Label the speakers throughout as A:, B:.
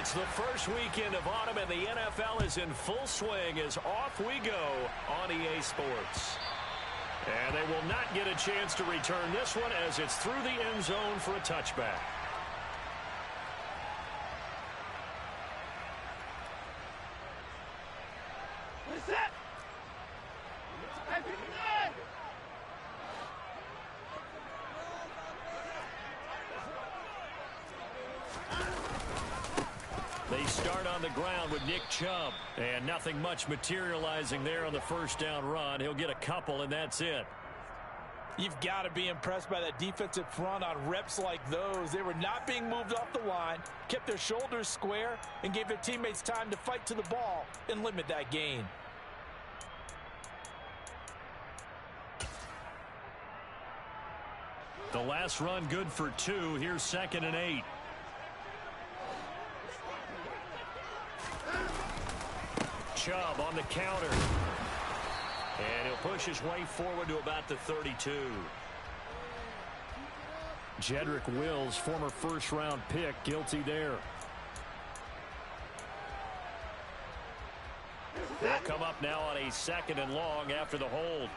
A: It's the first weekend of autumn, and the NFL is in full swing as off we go on EA Sports. And they will not get a chance to return this one as it's through the end zone for a touchback. They start on the ground with Nick Chubb, and nothing much materializing there on the first down run. He'll get a couple, and that's it.
B: You've got to be impressed by that defensive front on reps like those. They were not being moved off the line, kept their shoulders square, and gave their teammates time to fight to the ball and limit that gain.
A: The last run good for 2. Here's 2nd and 8. Chubb on the counter. And he'll push his way forward to about the 32. Jedrick Wills, former first-round pick, guilty there. They'll come up now on a 2nd and long after the hold.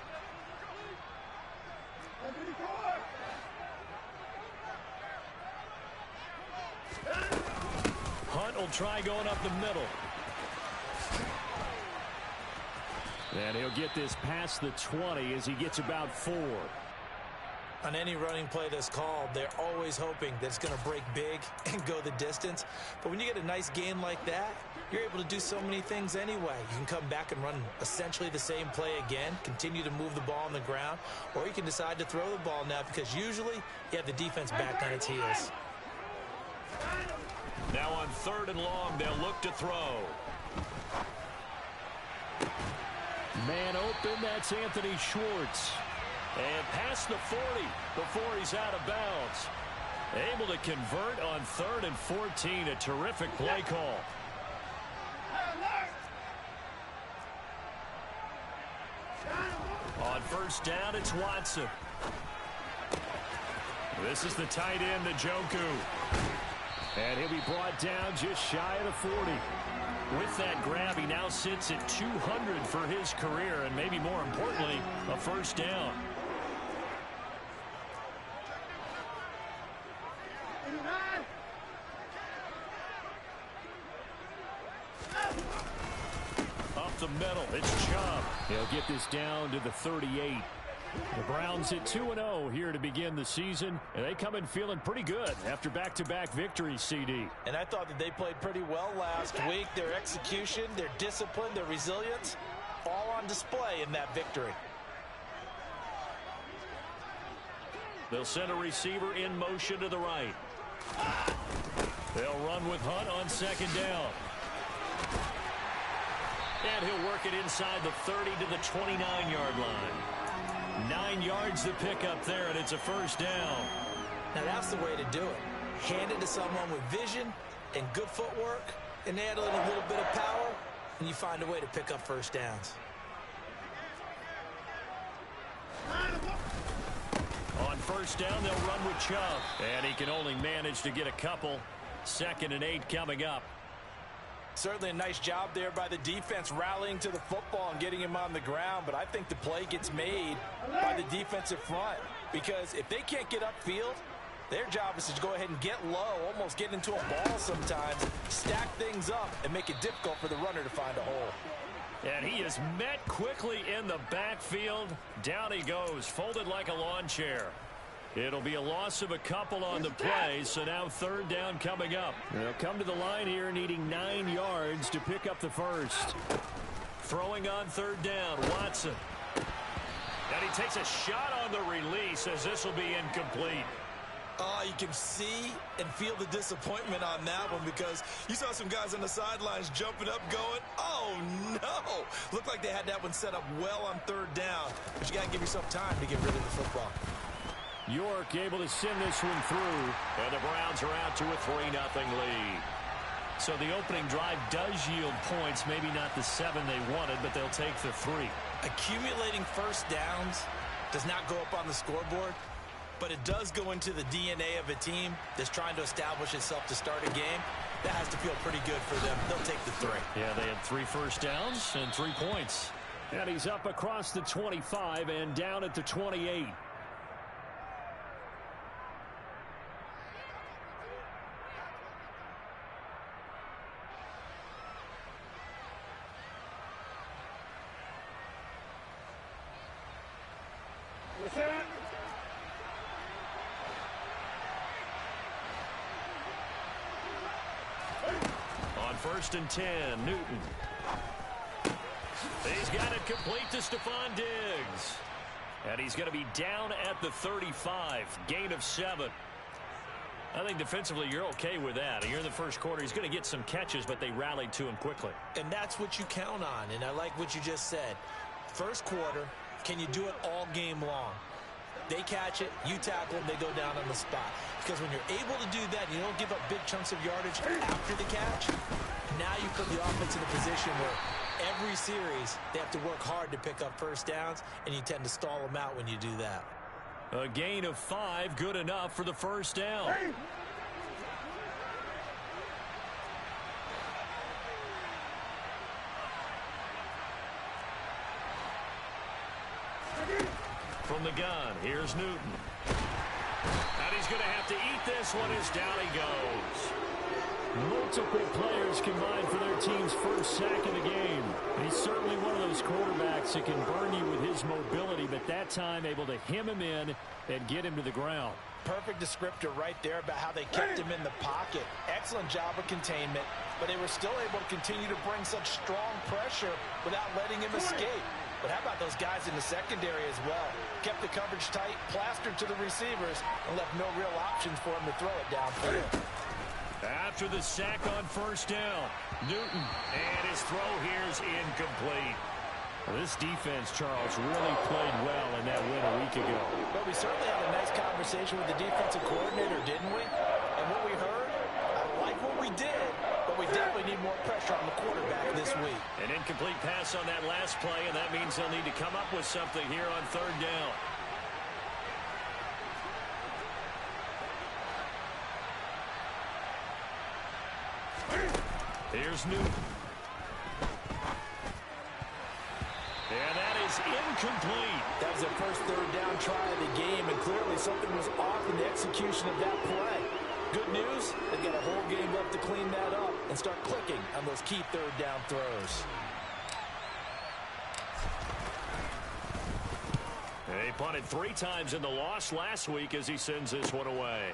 A: Hunt will try going up the middle. And he'll get this past the 20 as he gets about 4.
B: On any running play that's called, they're always hoping that it's going to break big and go the distance. But when you get a nice gain like that, you're able to do so many things anyway. You can come back and run essentially the same play again, continue to move the ball on the ground, or you can decide to throw the ball now because usually you have the defense back on its heels.
A: Now on 3rd and long, they'll look to throw. Man open, that's Anthony Schwartz. And past the 40 before he's out of bounds. Able to convert on 3rd and 14, a terrific play call. On 1st down, it's Watson. This is the tight end, Njoku. And he'll be brought down just shy of the 40. With that grab, he now sits at 200 for his career, and maybe more importantly, a 1st down. Up the middle, it's Chubb. He'll get this down to the 38. The Browns at 2-0 here to begin the season, and they come in feeling pretty good after back-to-back victories, CD.
B: And I thought that they played pretty well last week. Their execution, their discipline, their resilience, all on display in that victory.
A: They'll send a receiver in motion to the right. They'll run with Hunt on 2nd down. And he'll work it inside the 30 to the 29-yard line. 9 yards to pick up there, and it's a 1st down.
B: Now that's the way to do it. Hand it to someone with vision and good footwork, and add a little bit of power, and you find a way to pick up 1st downs.
A: On 1st down, they'll run with Chubb. And he can only manage to get a couple. 2nd and 8 coming up.
B: Certainly a nice job there by the defense rallying to the football and getting him on the ground, but I think the play gets made by the defensive front because if they can't get upfield, their job is to go ahead and get low, almost get into a ball sometimes, stack things up, and make it difficult for the runner to find a hole.
A: And he is met quickly in the backfield. Down he goes, folded like a lawn chair. It'll be a loss of a couple on the play, so now 3rd down coming up. They'll come to the line here needing 9 yards to pick up the 1st. Throwing on 3rd down, Watson. And he takes a shot on the release as this will be incomplete.
B: Oh, you can see and feel the disappointment on that one because you saw some guys on the sidelines jumping up going, oh, no. Looked like they had that one set up well on 3rd down, but you got to give yourself time to get rid of the football.
A: York able to send this one through, and the Browns are out to a 3-0 lead. So the opening drive does yield points, maybe not the 7 they wanted, but they'll take the 3.
B: Accumulating 1st downs does not go up on the scoreboard, But it does go into the DNA of a team that's trying to establish itself to start a game. That has to feel pretty good for them. They'll take the 3.
A: Yeah, they had 3 first downs and 3 points. And he's up across the 25 and down at the 28. On 1st and 10, Newton. He's got it complete to Stephon Diggs. And he's going to be down at the 35. Gain of 7. I think defensively you're okay with that. Here in the first quarter, he's going to get some catches, but they rallied to him quickly.
B: And that's what you count on, and I like what you just said. First quarter, can you do it all game long? They catch it, you tackle them, they go down on the spot. Because when you're able to do that, you don't give up big chunks of yardage after the catch, now you put the offense in a position where every series they have to work hard to pick up first downs, and you tend to stall them out when you do that.
A: A gain of 5, good enough for the first down. From the gun, here's Newton. And he's going to have to eat this one as down he goes. Multiple players combined for their team's first sack of the game. He's certainly one of those quarterbacks that can burn you with his mobility, but that time able to hem him in and get him to the ground.
B: Perfect descriptor right there about how they kept him in the pocket. Excellent job of containment, but they were still able to continue to bring such strong pressure without letting him escape. But how about those guys in the secondary as well? Kept the coverage tight, plastered to the receivers, and left no real options for him to throw it downfield.
A: After the sack on first down, Newton, and his throw here is incomplete. Well, this defense, Charles, really played well in that win a week ago.
B: But we certainly had a nice conversation with the defensive coordinator, didn't we? And what we heard, I like what we did, but we definitely need more pressure on the quarterback this week.
A: An incomplete pass on that last play, and that means they'll need to come up with something here on third down. Here's Newton. And that is incomplete.
B: That was their first third down try of the game, and clearly something was off in the execution of that play. Good news, they've got a whole game left to clean that up and start clicking on those key third down throws.
A: They punted 3 times in the loss last week as he sends this one away.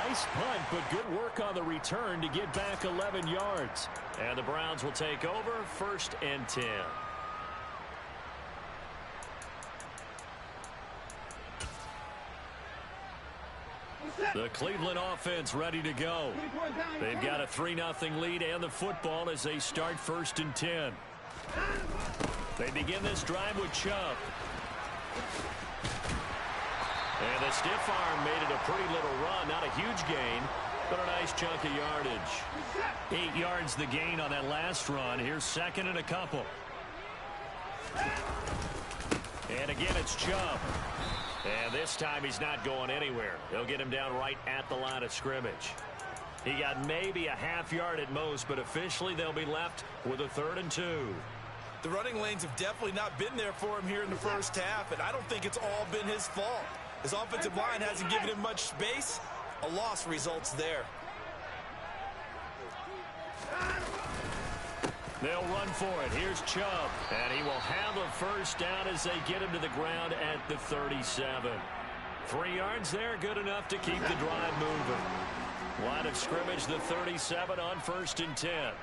A: Nice punt, but good work on the return to get back 11 yards. And the Browns will take over 1st and 10. The Cleveland offense ready to go. They've got a 3-0 lead and the football as they start 1st and 10. They begin this drive with Chubb. And the stiff arm made it a pretty little run. Not a huge gain, but a nice chunk of yardage. 8 yards the gain on that last run. Here's 2nd and a couple. And again, it's Chubb. And this time he's not going anywhere. They'll get him down right at the line of scrimmage. He got maybe a half yard at most, but officially they'll be left with a 3rd and 2.
B: The running lanes have definitely not been there for him here in the first half, and I don't think it's all been his fault. His offensive line hasn't given him much space. A loss results there.
A: They'll run for it. Here's Chubb. And he will have a first down as they get him to the ground at the 37. 3 yards there, good enough to keep the drive moving. Line of scrimmage, the 37 on 1st and 10.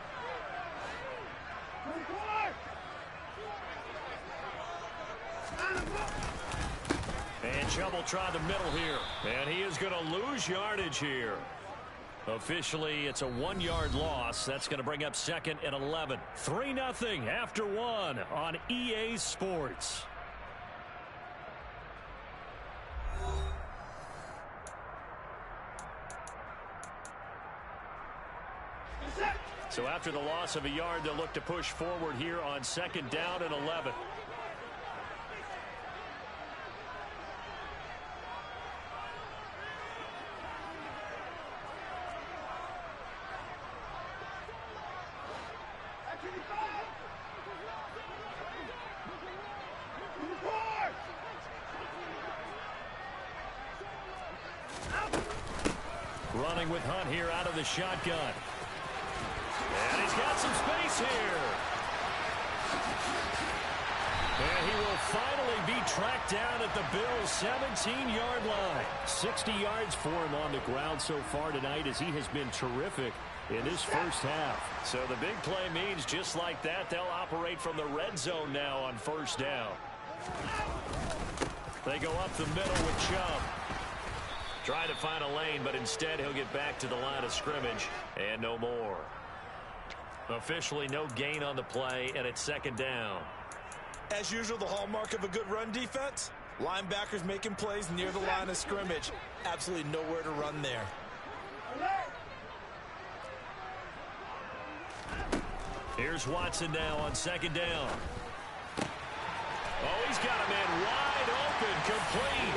A: And Chubb will try the middle here. And he is going to lose yardage here. Officially, it's a 1-yard loss. That's going to bring up 2nd and 11. 3-0 after 1 on EA Sports. So after the loss of a yard, they'll look to push forward here on 2nd down and 11. Running with Hunt here out of the shotgun. And he's got some space here. And he will finally be tracked down at the Bills' 17-yard line. 60 yards for him on the ground so far tonight as he has been terrific in this first half. So the big play means just like that, they'll operate from the red zone now on first down. They go up the middle with Chubb. Trying to find a lane, but instead he'll get back to the line of scrimmage and no more. Officially no gain on the play, and it's second down.
B: As usual, the hallmark of a good run defense, linebackers making plays near the line of scrimmage. Absolutely nowhere to run there.
A: Here's Watson now on second down. Oh, he's got a man wide open, complete.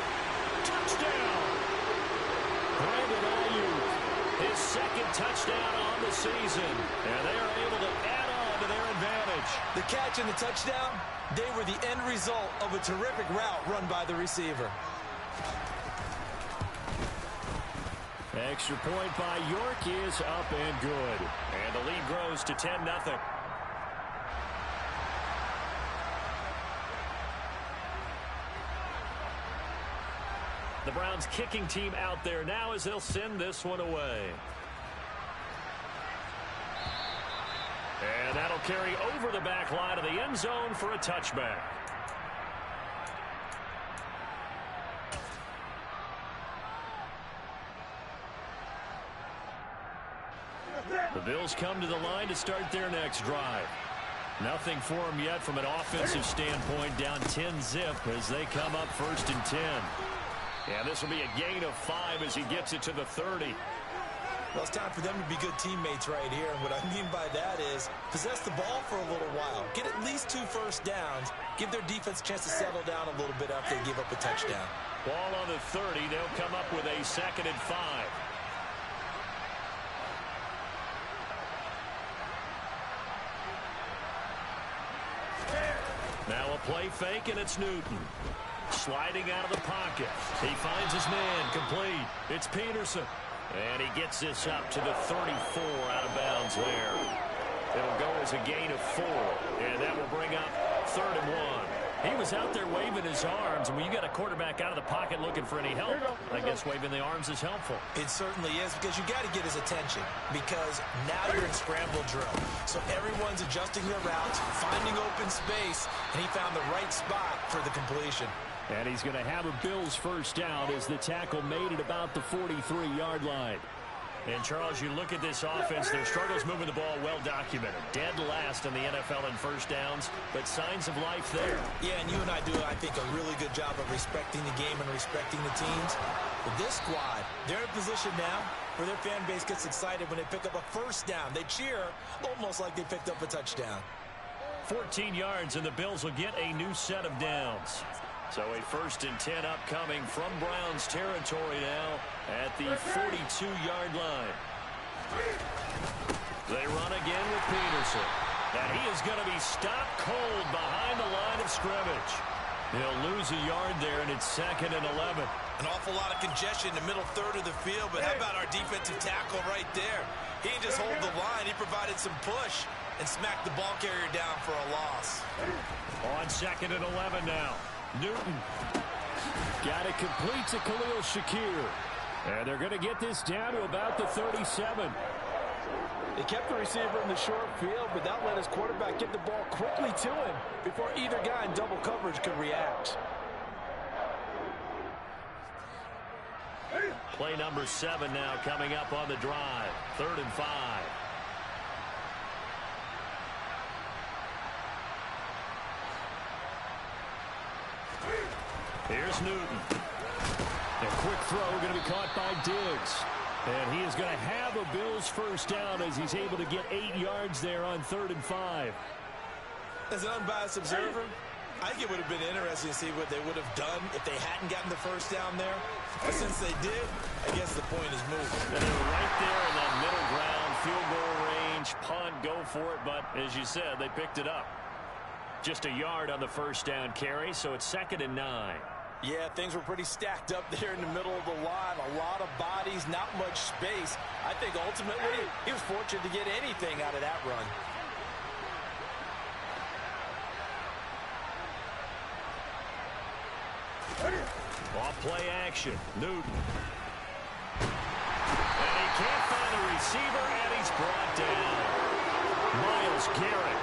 A: Touchdown. Brandon Ayuk, his second touchdown on the season. And they are able to add on to their advantage.
B: The catch and the touchdown, they were the end result of a terrific route run by the receiver.
A: Extra point by York is up and good. And the lead grows to 10-0. The Browns kicking team out there now as they'll send this one away. And that'll carry over the back line of the end zone for a touchback. The Bills come to the line to start their next drive. Nothing for them yet from an offensive standpoint, down 10-zip as they come up first and 10. And this will be a gain of 5 as he gets it to the 30.
B: Well, it's time for them to be good teammates right here. And what I mean by that is possess the ball for a little while. Get at least 2 first downs. Give their defense a chance to settle down a little bit after they give up a touchdown.
A: Ball on the 30. They'll come up with a 2nd and 5. Now a play fake, and it's Newton. Sliding out of the pocket. He finds his man, complete. It's Peterson. And he gets this up to the 34 out of bounds there. It'll go as a gain of 4. And that will bring up 3rd and 1. He was out there waving his arms, and when you got a quarterback out of the pocket looking for any help, I guess waving the arms is helpful.
B: It certainly is, because you got to get his attention, because now you're in scramble drill. So everyone's adjusting their routes, finding open space, and he found the right spot for the completion.
A: And he's going to have a Bills first down as the tackle made at about the 43-yard line. And, Charles, you look at this offense, their struggles moving the ball well documented. Dead last in the NFL in first downs, but signs of life there.
B: Yeah, and you and I do, I think, a really good job of respecting the game and respecting the teams. But this squad, they're in a position now where their fan base gets excited when they pick up a first down. They cheer almost like they picked up a touchdown.
A: 14 yards, and the Bills will get a new set of downs. So a 1st and 10 upcoming from Browns territory now at the 42-yard line. They run again with Peterson. And he is going to be stopped cold behind the line of scrimmage. He'll lose a yard there, and it's 2nd and 11.
B: An awful lot of congestion in the middle third of the field, but how about our defensive tackle right there? He didn't just hold the line. He provided some push and smacked the ball carrier down for a loss.
A: On 2nd and 11 now. Newton got it complete to Khalil Shakir. And they're going to get this down to about the 37.
C: They kept the receiver in the short field, but that let his quarterback get the ball quickly to him before either guy in double coverage could react.
A: Play number 7 now coming up on the drive. 3rd and 5. Here's Newton. A quick throw going to be caught by Diggs. And he is going to have a Bills first down as he's able to get 8 yards there on 3rd and 5.
B: As an unbiased observer, I think it would have been interesting to see what they would have done if they hadn't gotten the first down there. But since they did, I guess the point is moved.
A: And they're right there in that middle ground, field goal range, punt, go for it. But as you said, they picked it up. Just a yard on the first down carry, so it's 2nd and 9.
B: Yeah, things were pretty stacked up there in the middle of the line. A lot of bodies, not much space. I think ultimately he was fortunate to get anything out of that run.
A: Off play action. Newton. And he can't find the receiver, and he's brought down. Myles Garrett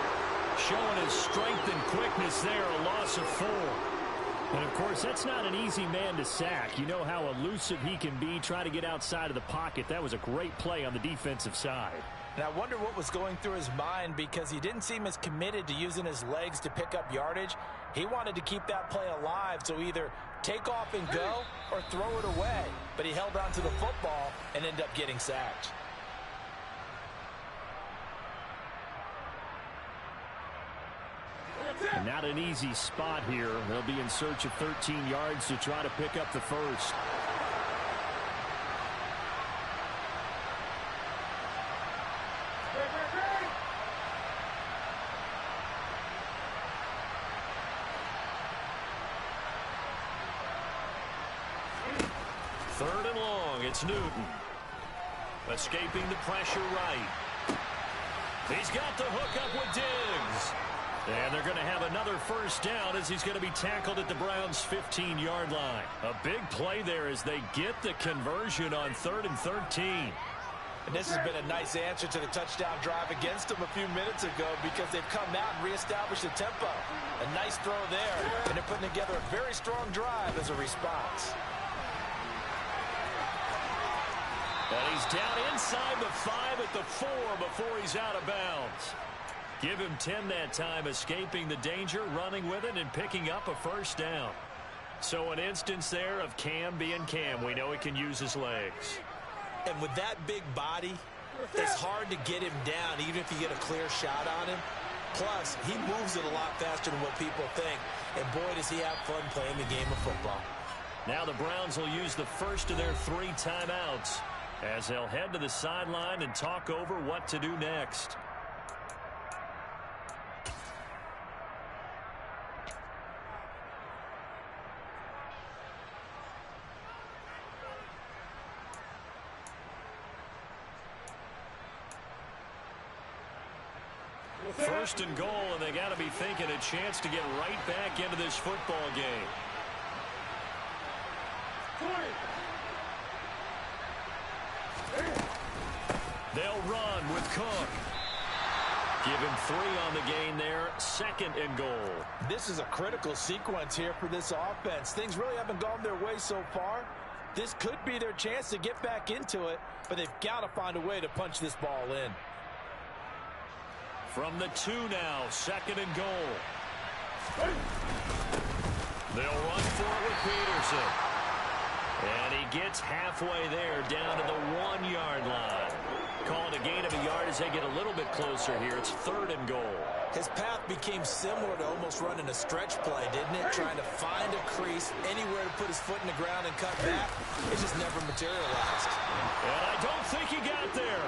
A: showing his strength and quickness there, a loss of 4.
D: And, of course, that's not an easy man to sack. You know how elusive he can be, try to get outside of the pocket. That was a great play on the defensive side.
B: And I wonder what was going through his mind, because he didn't seem as committed to using his legs to pick up yardage. He wanted to keep that play alive, so either take off and go or throw it away. But he held on to the football and ended up getting sacked.
D: Not an easy spot here. They'll be in search of 13 yards to try to pick up the first.
A: Third and long, it's Newton. Escaping the pressure right. He's got the hook up with Diggs. And they're going to have another first down as he's going to be tackled at the Browns' 15-yard line. A big play there as they get the conversion on 3rd and 13.
B: And this has been a nice answer to the touchdown drive against them a few minutes ago, because they've come out and reestablished the tempo. A nice throw there, and they're putting together a very strong drive as a response.
A: And he's down inside the 5 at the 4 before he's out of bounds. Give him 10 that time, escaping the danger, running with it, and picking up a first down. So an instance there of Cam being Cam. We know he can use his legs.
B: And with that big body, it's hard to get him down, even if you get a clear shot on him. Plus, he moves it a lot faster than what people think. And boy, does he have fun playing the game of football.
A: Now the Browns will use the first of their 3 timeouts as they'll head to the sideline and talk over what to do next. First and goal, and they got to be thinking a chance to get right back into this football game. They'll run with Cook. Give him 3 on the gain there. 2nd and goal.
B: This is a critical sequence here for this offense. Things really haven't gone their way so far. This could be their chance to get back into it, but they've got to find a way to punch this ball in.
A: From the 2 now, 2nd and goal. They'll run for it with Peterson. And he gets halfway there, down to the 1-yard line. Calling a gain of a yard as they get a little bit closer here. It's 3rd and goal.
B: His path became similar to almost running a stretch play, didn't it? Trying to find a crease, anywhere to put his foot in the ground and cut back. It just never materialized.
A: And I don't think he got there.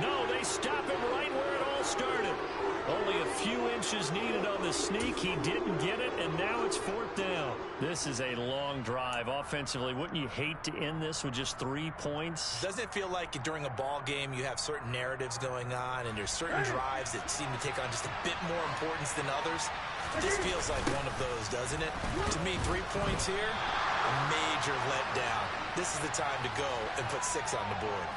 A: No, they stop him right where it all started. Only a few inches needed on the sneak. He didn't get it, and now it's 4th down.
D: This is a long drive. Offensively, wouldn't you hate to end this with just 3 points?
B: Doesn't it feel like during a ball game you have certain narratives going on, and there's certain drives that seem to take on just a bit more importance than others? This feels like one of those, doesn't it? To me, 3 points here, a major letdown. This is the time to go and put 6 on the board.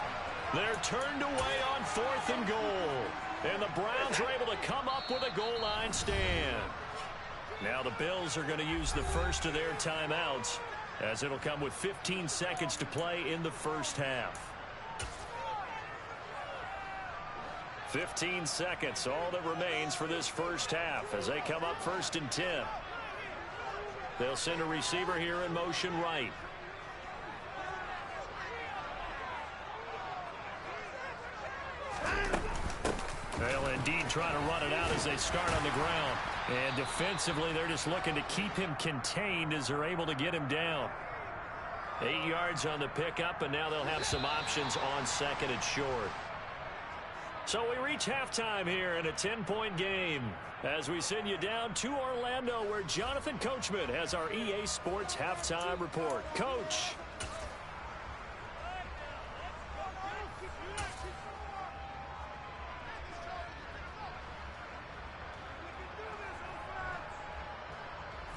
A: They're turned away on 4th and goal. And the Browns are able to come up with a goal line stand. Now the Bills are going to use the first of their timeouts, as it'll come with 15 seconds to play in the first half. 15 seconds, all that remains for this first half as they come up 1st and 10. They'll send a receiver here in motion right. They'll indeed try to run it out as they start on the ground. And defensively, they're just looking to keep him contained as they're able to get him down. 8 yards on the pickup, and now they'll have some options on 2nd and short. So we reach halftime here in a 10-point game as we send you down to Orlando, where Jonathan Coachman has our EA Sports halftime report. Coach.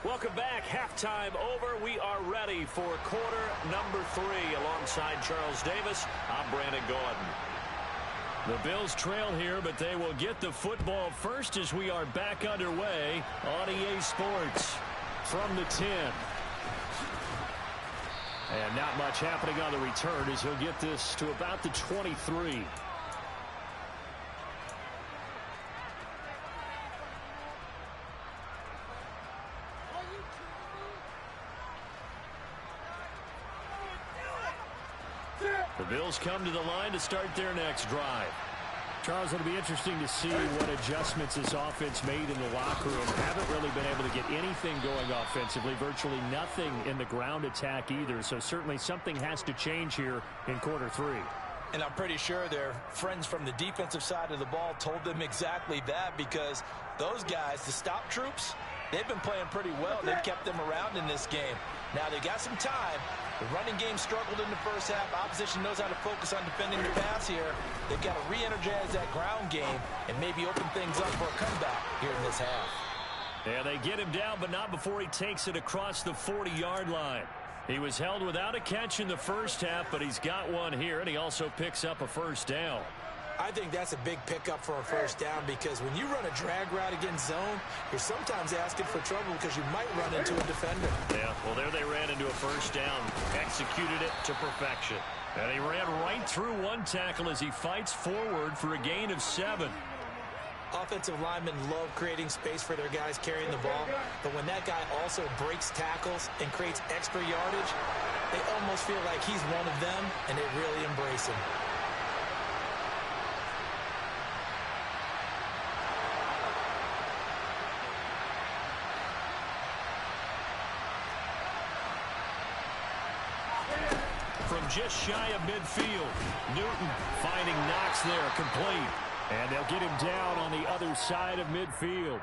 A: Welcome back. Halftime over. We are ready for quarter number 3. Alongside Charles Davis, I'm Brandon Gordon. The Bills trail here, but they will get the football first as we are back underway on EA Sports from the 10. And not much happening on the return as he'll get this to about the 23. The Bills come to the line to start their next drive. Charles, it'll be interesting to see what adjustments this offense made in the locker room. Haven't really been able to get anything going offensively, virtually nothing in the ground attack either. So certainly something has to change here in quarter 3.
B: And I'm pretty sure their friends from the defensive side of the ball told them exactly that, because those guys, the stop troops, they've been playing pretty well. They've kept them around in this game. Now they got some time. The running game struggled in the first half. Opposition knows how to focus on defending the pass here. They've got to re-energize that ground game and maybe open things up for a comeback here in this half.
A: Yeah, they get him down, but not before he takes it across the 40-yard line. He was held without a catch in the first half, but he's got one here, and he also picks up a first down.
B: I think that's a big pickup for a first down, because when you run a drag route against zone, you're sometimes asking for trouble because you might run into a defender.
A: Yeah, well, there they ran into a first down, executed it to perfection. And he ran right through one tackle as he fights forward for a gain of 7.
B: Offensive linemen love creating space for their guys carrying the ball, but when that guy also breaks tackles and creates extra yardage, they almost feel like he's one of them, and they really embrace him.
A: From just shy of midfield, Newton finding Knox there, complete. And they'll get him down on the other side of midfield.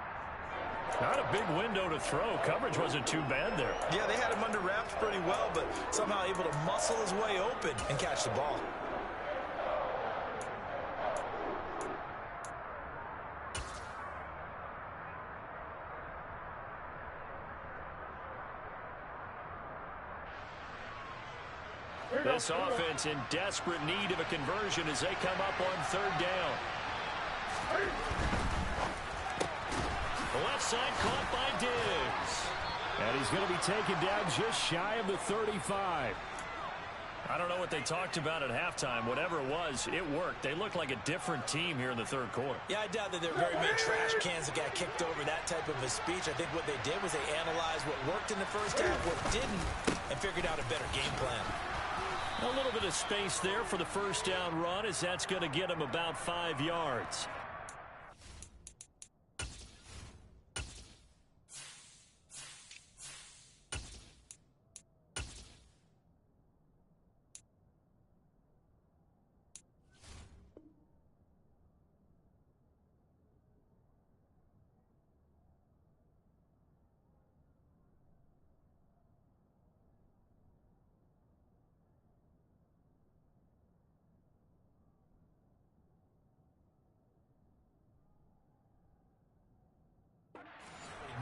A: Not a big window to throw. Coverage wasn't too bad there.
B: Yeah, they had him under wraps pretty well, but somehow able to muscle his way open and catch the ball.
A: This offense in desperate need of a conversion as they come up on third down. The left side caught by Diggs. And he's going to be taken down just shy of the 35. I don't know what they talked about at halftime. Whatever it was, it worked. They looked like a different team here in the third quarter.
B: Yeah, I doubt that there are very many trash cans that got kicked over, that type of a speech. I think what they did was they analyzed what worked in the first half, what didn't, and figured out a better game plan.
A: A little bit of space there for the first down run, as that's going to get him about 5 yards.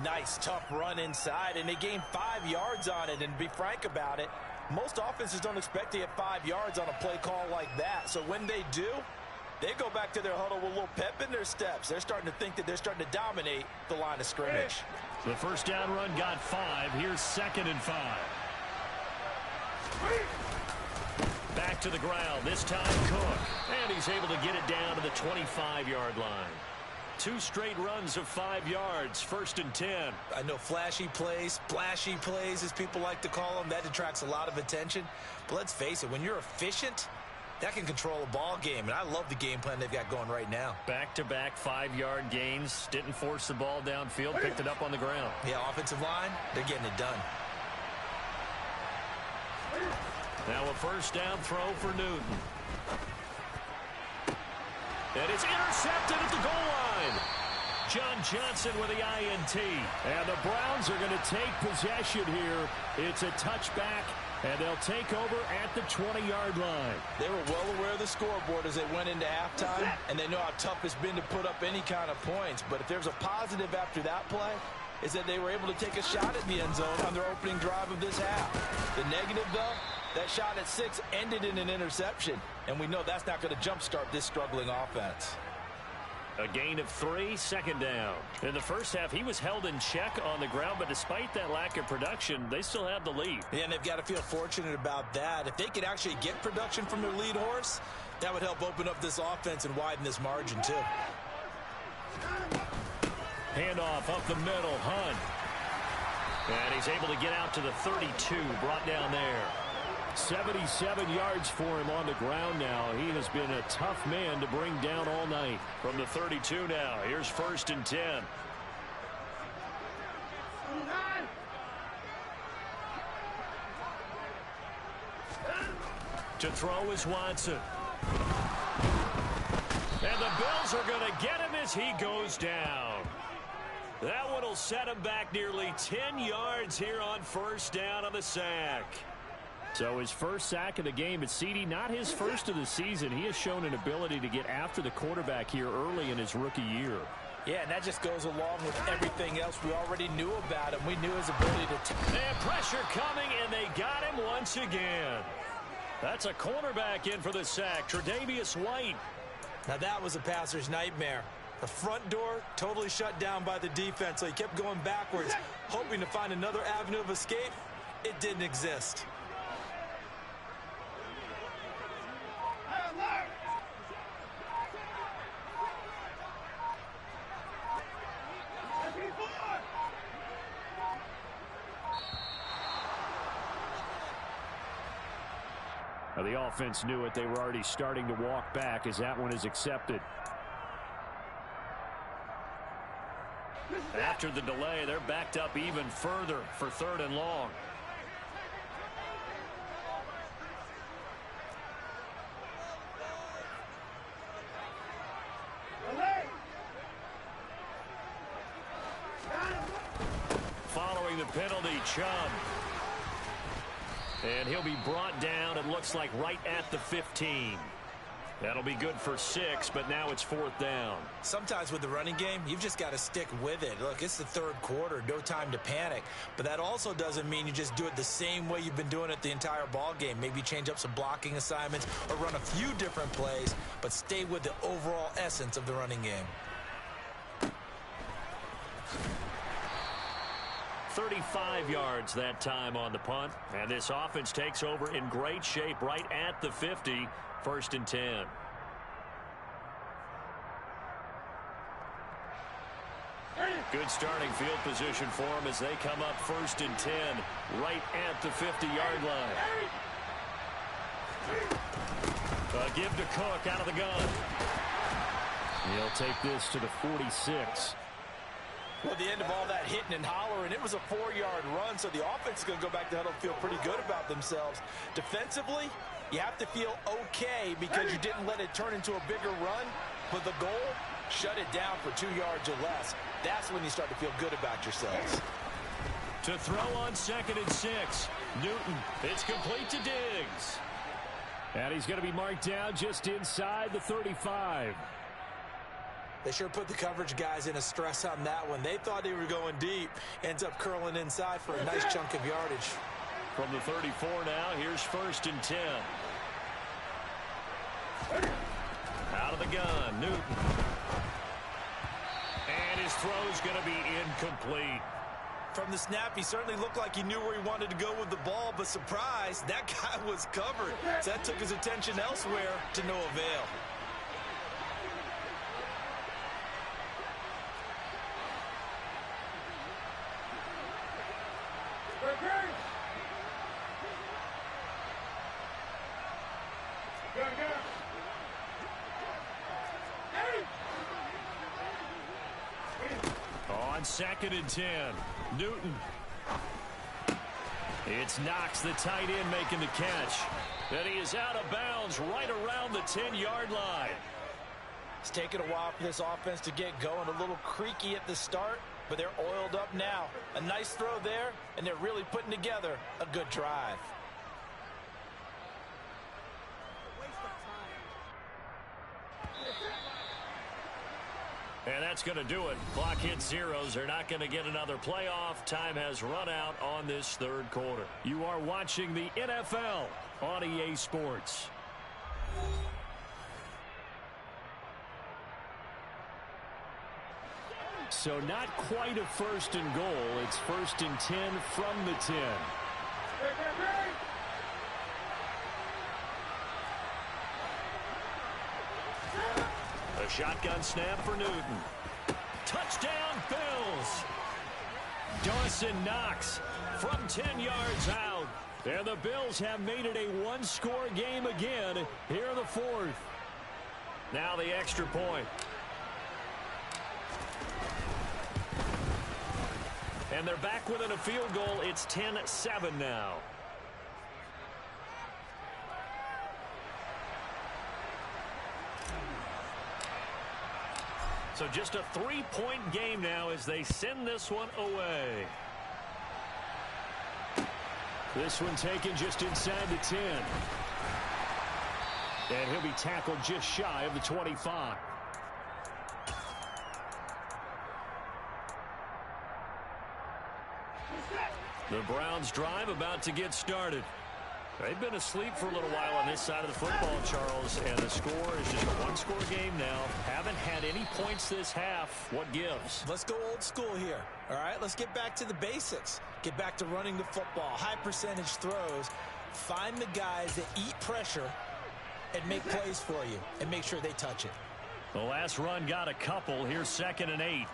B: Nice, tough run inside, and they gained 5 yards on it. And to be frank about it, most offenses don't expect to get 5 yards on a play call like that. So when they do, they go back to their huddle with a little pep in their steps. They're starting to think that they're starting to dominate the line of scrimmage.
A: The first down run got 5. Here's 2nd and 5. Back to the ground, this time Cook. And he's able to get it down to the 25-yard line. 2 straight runs of 5 yards, 1st and 10.
B: I know flashy plays, splashy plays, as people like to call them, that attracts a lot of attention. But let's face it, when you're efficient, that can control a ball game. And I love the game plan they've got going right now.
A: Back-to-back 5-yard gains. Didn't force the ball downfield, picked it up on the ground.
B: Yeah, offensive line, they're getting it done.
A: Now a first down throw for Newton. And it's intercepted at the goal line. John Johnson with the INT.
D: And the Browns are going to take possession here. It's a touchback, and they'll take over at the 20-yard line.
B: They were well aware of the scoreboard as they went into halftime, and they know how tough it's been to put up any kind of points. But if there's a positive after that play, is that they were able to take a shot at the end zone on their opening drive of this half. The negative, though, that shot at 6 ended in an interception, and we know that's not going to jumpstart this struggling offense.
A: A gain of 3, second down. In the first half, he was held in check on the ground, but despite that lack of production, they still have the lead.
B: Yeah, and they've got to feel fortunate about that. If they could actually get production from their lead horse, that would help open up this offense and widen this margin, too.
A: Handoff up the middle, Hunt. And he's able to get out to the 32, brought down there.
D: 77 yards for him on the ground now. He has been a tough man to bring down all night.
A: From the 32 now, here's 1st and 10. To throw is Watson. And the Bills are going to get him as he goes down. That one will set him back nearly 10 yards here on 1st down on the sack.
D: So his first sack of the game at CD, not his first of the season. He has shown an ability to get after the quarterback here early in his rookie year.
B: Yeah, and that just goes along with everything else we already knew about him. We knew his ability to...
A: And pressure coming, and they got him once again. That's a cornerback in for the sack, Tre'Davious White.
B: Now that was a passer's nightmare. The front door totally shut down by the defense, so he kept going backwards, hoping to find another avenue of escape. It didn't exist.
D: Now the offense knew it. They were already starting to walk back as that one is accepted.
A: After the delay, they're backed up even further for 3rd and long. Following the penalty, Chubb. And he'll be brought down, it looks like, right at the 15. That'll be good for 6, but now it's 4th down.
B: Sometimes with the running game, you've just got to stick with it. Look, it's the 3rd quarter, no time to panic. But that also doesn't mean you just do it the same way you've been doing it the entire ball game. Maybe change up some blocking assignments or run a few different plays, but stay with the overall essence of the running game.
A: 35 yards that time on the punt. And this offense takes over in great shape right at the 50. 1st and 10. Good starting field position for them as they come up 1st and 10 right at the 50-yard line. Give to Cook out of the gun.
D: He'll take this to the 46.
B: Well, the end of all that hitting and hollering, it was a 4-yard run, so the offense is going to go back to huddle and feel pretty good about themselves. Defensively, you have to feel okay because you didn't let it turn into a bigger run, but the goal, shut it down for 2 yards or less. That's when you start to feel good about yourselves.
A: To throw on 2nd and 6. Newton, it's complete to Diggs.
D: And he's going to be marked down just inside the 35.
B: They sure put the coverage guys in a stress on that one. They thought they were going deep. Ends up curling inside for a nice chunk of yardage.
A: From the 34 now, here's 1st and 10. Out of the gun, Newton. And his throw's going to be incomplete.
B: From the snap, he certainly looked like he knew where he wanted to go with the ball, but surprise, that guy was covered. So that took his attention elsewhere to no avail.
A: On 2nd and 10, Newton. It's Knox, the tight end, making the catch. And he is out of bounds right around the 10-yard line.
B: It's taken a while for this offense to get going. A little creaky at the start, but they're oiled up now. A nice throw there, and they're really putting together a good drive.
A: And that's going to do it. Clock hits zeros. They're not going to get another playoff. Time has run out on this third quarter. You are watching the NFL on EA Sports.
D: So not quite a first and goal. It's 1st and 10 from the 10.
A: A shotgun snap for Newton. Touchdown, Bills. Dawson Knox from 10 yards out. And the Bills have made it a one-score game again here in the fourth. Now the extra point. And they're back within a field goal. It's 10-7 now. So just a 3-point game now as they send this one away.
D: This one taken just inside the 10. And he'll be tackled just shy of the 25.
A: The Browns drive about to get started. They've been asleep for a little while on this side of the football, Charles, and the score is just a one-score game now. Haven't had any points this half. What gives?
B: Let's go old school here. All right, let's get back to the basics. Get back to running the football, high percentage throws. Find the guys that eat pressure and make plays for you and make sure they touch it.
A: The last run got a couple. Here's 2nd and 8.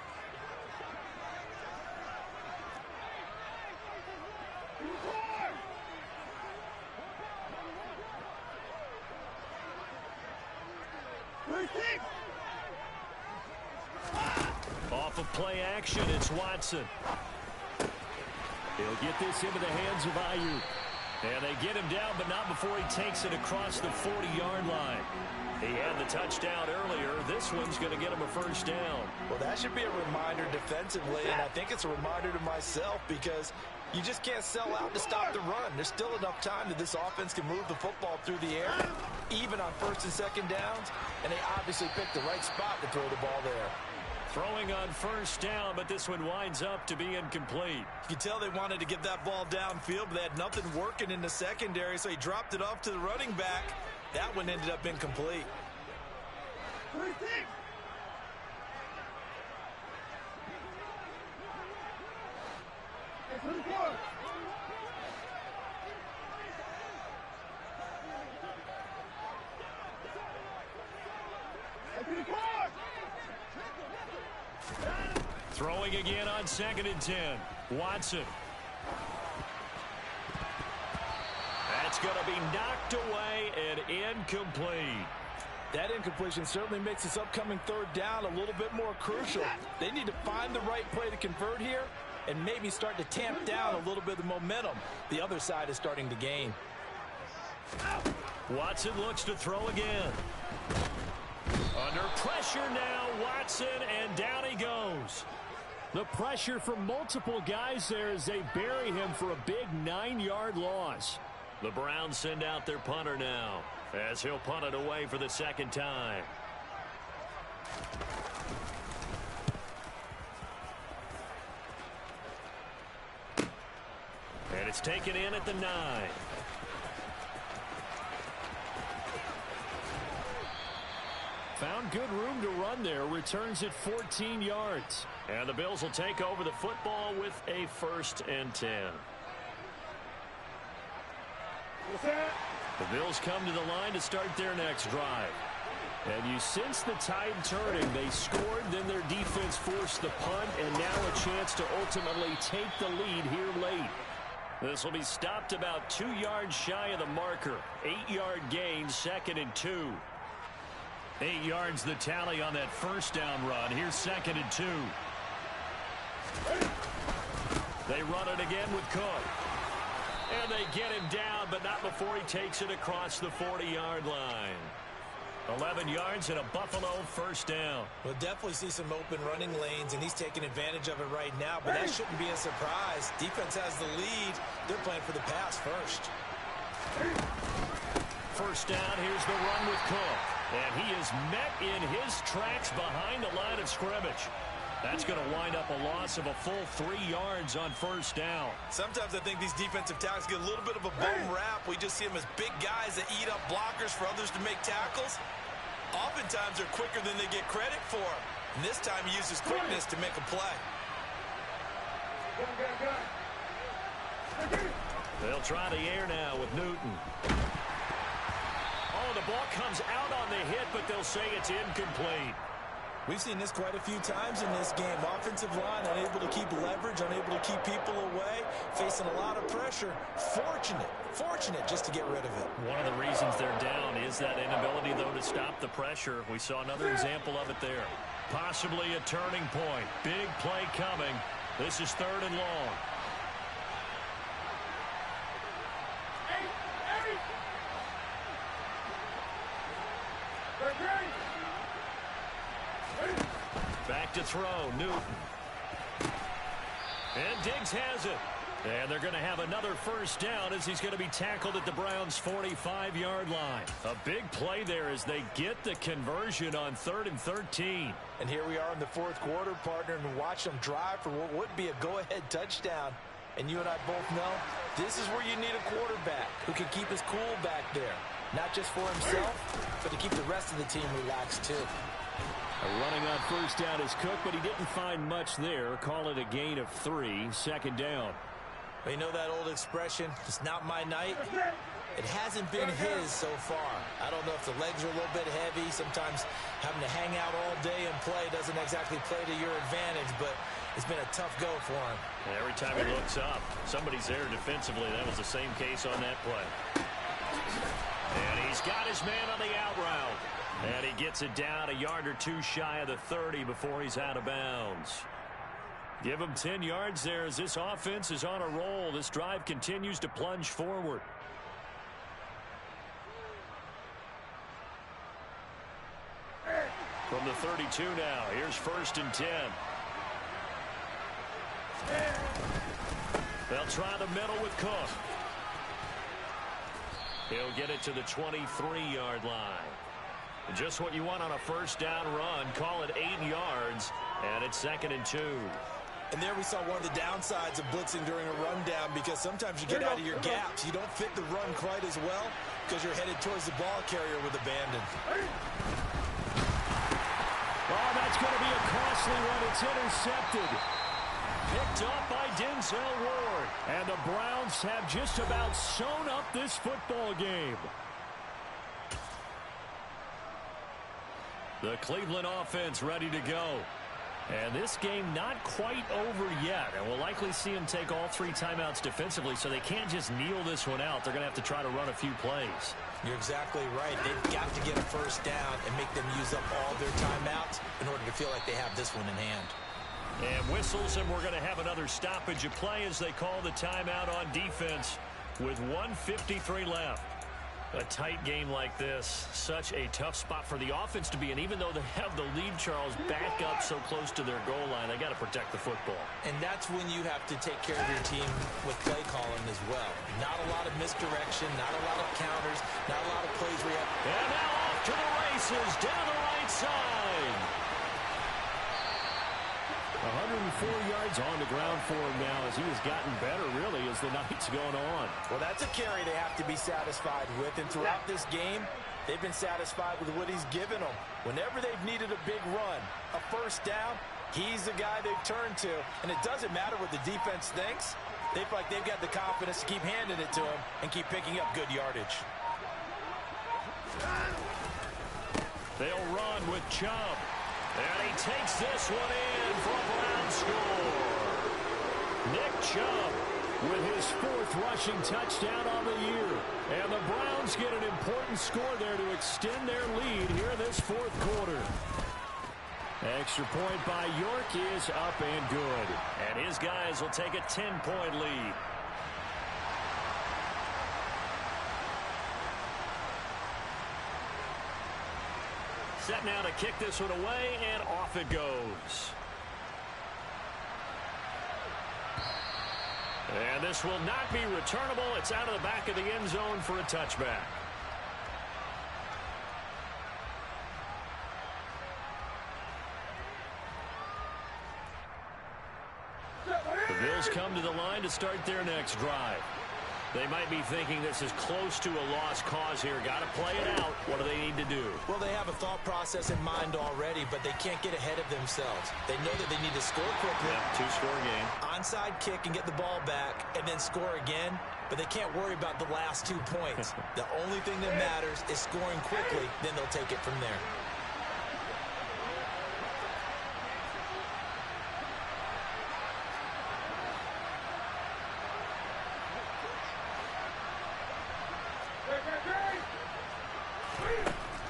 A: Off of play action, it's Watson.
D: He'll get this into the hands of Ayuk.
A: And they get him down, but not before he takes it across the 40-yard line. He had the touchdown earlier. This one's going to get him a first down.
B: Well, that should be a reminder defensively, and I think it's a reminder to myself because you just can't sell out to stop the run. There's still enough time that this offense can move the football through the air, even on 1st and 2nd downs, and they obviously picked the right spot to throw the ball there.
A: Throwing on first down, but this one winds up to be incomplete.
B: You can tell they wanted to get that ball downfield, but they had nothing working in the secondary, so he dropped it off to the running back. That one ended up incomplete.
A: Throwing again on 2nd and 10. Watson. That's going to be knocked away and incomplete.
C: That incompletion certainly makes this upcoming 3rd down a little bit more crucial. They need to find the right play to convert here and maybe start to tamp down a little bit of the momentum the other side is starting to gain.
A: Watson looks to throw again. Under pressure now, Watson, and down he goes.
D: The pressure from multiple guys there as they bury him for a big 9-yard loss.
A: The Browns send out their punter now as he'll punt it away for the 2nd time. And it's taken in at the 9.
D: Found good room to run there. Returns at 14 yards.
A: And the Bills will take over the football with a 1st and 10. The Bills come to the line to start their next drive.
D: And you sense the tide turning. They scored, then their defense forced the punt, and now a chance to ultimately take the lead here late.
A: This will be stopped about 2 yards shy of the marker. 8-yard gain, 2nd and 2. 8 yards the tally on that first down run. Here's 2nd and 2. They run it again with Cook. And they get him down, but not before he takes it across the 40-yard line. 11 yards and a Buffalo first down.
B: We'll definitely see some open running lanes, and he's taking advantage of it right now, but that shouldn't be a surprise. Defense has the lead. They're playing for the pass first.
A: First down, here's the run with Cook. And he is met in his tracks behind the line of scrimmage. That's going to wind up a loss of a full 3 yards on first down.
B: Sometimes I think these defensive tackles get a little bit of a bum rap. We just see them as big guys that eat up blockers for others to make tackles. Oftentimes they're quicker than they get credit for. And this time he uses quickness to make a play.
A: They'll try the air now with Newton. Oh, the ball comes out on the hit, but they'll say it's incomplete.
B: We've seen this quite a few times in this game. Offensive line unable to keep leverage, unable to keep people away, facing a lot of pressure. Fortunate just to get rid of it.
A: One of the reasons they're down is that inability, though, to stop the pressure. We saw another example of it there. Possibly a turning point. Big play coming. This is 3rd and long. Back to throw, Newton. And Diggs has it. And they're going to have another first down as he's going to be tackled at the Browns' 45-yard line. A big play there as they get the conversion on 3rd and 13.
B: And here we are in the 4th quarter, partner, and watch them drive for what would be a go-ahead touchdown. And you and I both know this is where you need a quarterback who can keep his cool back there. Not just for himself, but to keep the rest of the team relaxed, too.
D: Running on first down is Cook, but he didn't find much there. Call it a gain of 3, 2nd down.
B: Well, you know that old expression, it's not my night? It hasn't been his so far. I don't know if the legs are a little bit heavy. Sometimes having to hang out all day and play doesn't exactly play to your advantage, but it's been a tough go for him.
A: And every time he looks up, somebody's there defensively. That was the same case on that play. And he's got his man on the out route. And he gets it down a yard or 2 shy of the 30 before he's out of bounds. Give him 10 yards there as this offense is on a roll. This drive continues to plunge forward. From the 32 now, here's 1st and 10. They'll try the middle with Cook. He'll get it to the 23-yard line. Just what you want on a first down run. Call it 8 yards, and it's 2nd and 2.
B: And there we saw one of the downsides of blitzing during a rundown, because sometimes you get out of your gaps. You don't fit the run quite as well because you're headed towards the ball carrier with abandon.
D: Oh, that's going to be a costly one. It's intercepted.
A: Picked up by Denzel Ward.
D: And the Browns have just about sewn up this football game.
A: The Cleveland offense ready to go. And this game not quite over yet. And we'll likely see them take all 3 timeouts defensively, so they can't just kneel this one out. They're going to have to try to run a few plays.
B: You're exactly right. They've got to get a first down and make them use up all their timeouts in order to feel like they have this one in hand.
A: And whistles, and we're going to have another stoppage of play as they call the timeout on defense with 1:53 left. A tight game like this, such a tough spot for the offense to be in. Even though they have the lead, Charles, back up so close to their goal line, they got to protect the football.
B: And that's when you have to take care of your team with play calling as well. Not a lot of misdirection, not a lot of counters, not a lot of plays where you have...
A: And now off to the races, down the right side.
D: 104 yards on the ground for him now as he has gotten better, really, as the night's going on.
B: Well, that's a carry they have to be satisfied with. And throughout this game, they've been satisfied with what he's given them. Whenever they've needed a big run, a first down, he's the guy they've turned to. And it doesn't matter what the defense thinks. They feel like they've got the confidence to keep handing it to him and keep picking up good yardage.
A: They'll run with Chubb. And he takes this one in for a Brown score. Nick Chubb with his 4th rushing touchdown on the year. And the Browns get an important score there to extend their lead here in this 4th quarter. Extra point by York is up and good. And his guys will take a 10-point lead. Set now to kick this one away, and off it goes. And this will not be returnable. It's out of the back of the end zone for a touchback. The Bills come to the line to start their next drive. They might be thinking this is close to a lost cause here. Got to play it out. What do they need to do?
B: Well, they have a thought process in mind already, but they can't get ahead of themselves. They know that they need to score quickly.
A: Yep, two-score game.
B: Onside kick and get the ball back and then score again, but they can't worry about the last 2 points. The only thing that matters is scoring quickly, then they'll take it from there.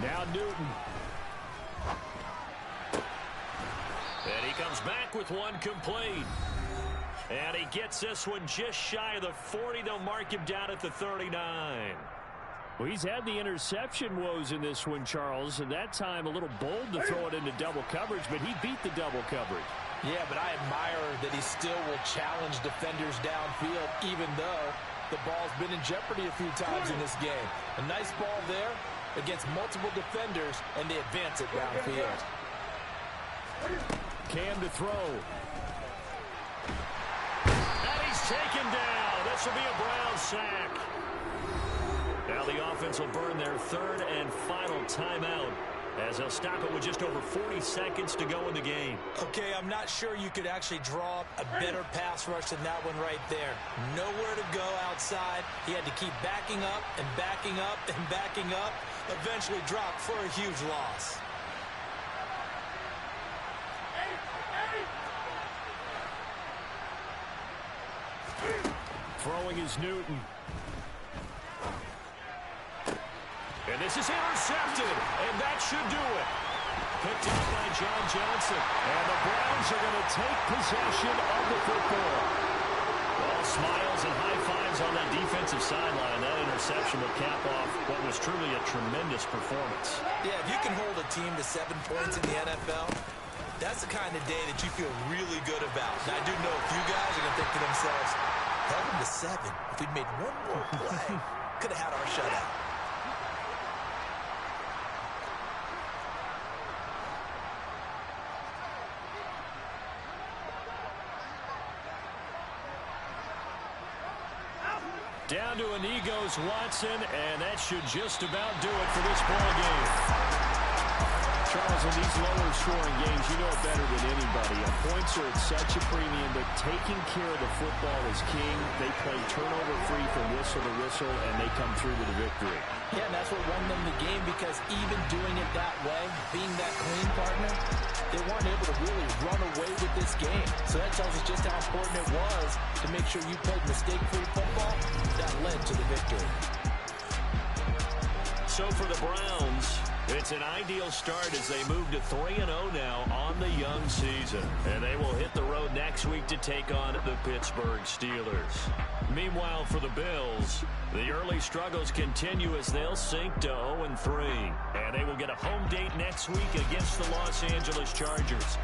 D: Now Newton.
A: And he comes back with one complete. And he gets this one just shy of the 40. They'll mark him down at the 39.
D: Well, he's had the interception woes in this one, Charles, and that time a little bold to throw it into double coverage, but he beat the double coverage.
C: Yeah, but I admire that he still will challenge defenders downfield, even though the ball's been in jeopardy a few times in this game. A nice ball there against multiple defenders, and they advance it downfield.
D: Cam to throw.
A: And he's taken down. This will be a Brown sack. Now the offense will burn their third and final timeout as they'll stop it with just over 40 seconds to go in the game.
B: Okay, I'm not sure you could actually draw up a better pass rush than that one right there. Nowhere to go outside. He had to keep backing up and backing up and backing up. Eventually dropped for a huge loss.
D: Throwing is Newton.
A: And this is intercepted, and that should do it. Picked up by John Johnson. And the Browns are going to take possession of the football. All smiles and high fives on that defensive sideline. That interception will cap off what was truly a tremendous performance.
B: Yeah, if you can hold a team to 7 points in the NFL, that's the kind of day that you feel really good about. And I do know a few guys are going to think to themselves, held them to 7. If we'd made one more play, could have had our shutout.
A: Down to a knee goes Watson, and that should just about do it for this ball game.
D: Charles, in these lower scoring games, you know it better than anybody. Points are at such a premium, but taking care of the football is king. They play turnover-free from whistle to whistle, and they come through with a victory.
C: Yeah, and that's what won them the game, because even doing it that way, being that clean partner, they weren't able to really run away with this game. So that tells us just how important it was to make sure you played mistake-free football. That led to the victory.
A: So for the Browns, it's an ideal start as they move to 3-0 now on the young season. And they will hit the road next week to take on the Pittsburgh Steelers. Meanwhile, for the Bills, the early struggles continue as they'll sink to 0-3. And they will get a home date next week against the Los Angeles Chargers.